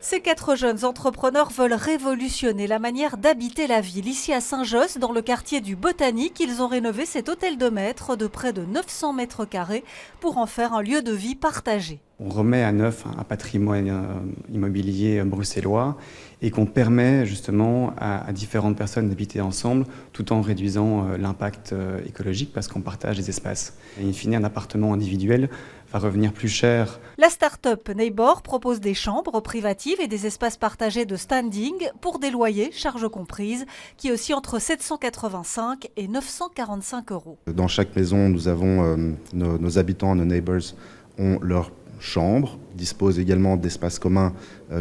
Ces 4 jeunes entrepreneurs veulent révolutionner la manière d'habiter la ville. Ici à Saint-Josse, dans le quartier du Botanique, ils ont rénové cet hôtel de maître de près de 900 mètres carrés pour en faire un lieu de vie partagé. On remet à neuf un patrimoine immobilier bruxellois et qu'on permet justement à différentes personnes d'habiter ensemble tout en réduisant l'impact écologique parce qu'on partage des espaces. Et in fine, un appartement individuel va revenir plus cher. La start-up Neighbor propose des chambres privatives et des espaces partagés de standing pour des loyers, charges comprises, qui oscillent entre 785 et 945 €. Dans chaque maison, nous avons nos habitants, nos neighbors ont leur chambre, disposent également d'espaces communs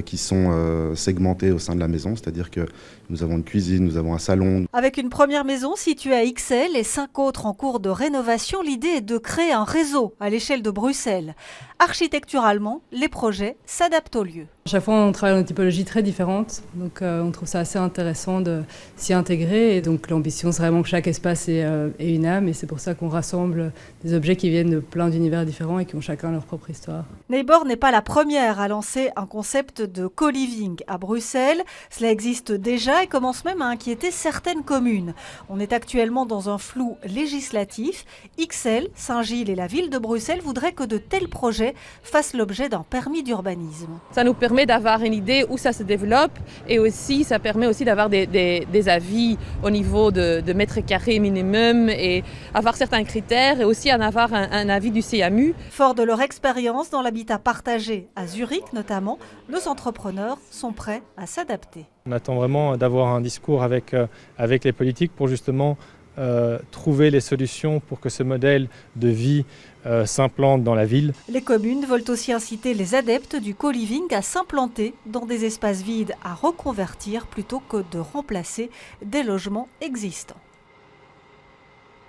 qui sont segmentés au sein de la maison, c'est-à-dire que nous avons une cuisine, nous avons un salon. Avec une première maison située à Ixelles et 5 autres en cours de rénovation, l'idée est de créer un réseau à l'échelle de Bruxelles. Architecturalement, les projets s'adaptent au lieu. À chaque fois, on travaille dans des typologies très différentes, donc on trouve ça assez intéressant de s'y intégrer. Et donc l'ambition, c'est vraiment que chaque espace ait une âme, et c'est pour ça qu'on rassemble des objets qui viennent de plein d'univers différents et qui ont chacun leur propre histoire. Neighbor n'est pas la première à lancer un concept de co-living à Bruxelles. Cela existe déjà et commence même à inquiéter certaines communes. On est actuellement dans un flou législatif. Ixelles, Saint-Gilles et la ville de Bruxelles voudraient que de tels projets fassent l'objet d'un permis d'urbanisme. Ça nous permet d'avoir une idée où ça se développe, et aussi ça permet aussi d'avoir des avis au niveau de mètres carrés minimum et avoir certains critères, et aussi en avoir un avis du CMU. Fort de leur expérience dans l'habitat partagé à Zurich notamment, nos entrepreneurs sont prêts à s'adapter. On attend vraiment d'avoir un discours avec les politiques pour justement trouver les solutions pour que ce modèle de vie s'implante dans la ville. Les communes veulent aussi inciter les adeptes du co-living à s'implanter dans des espaces vides à reconvertir plutôt que de remplacer des logements existants.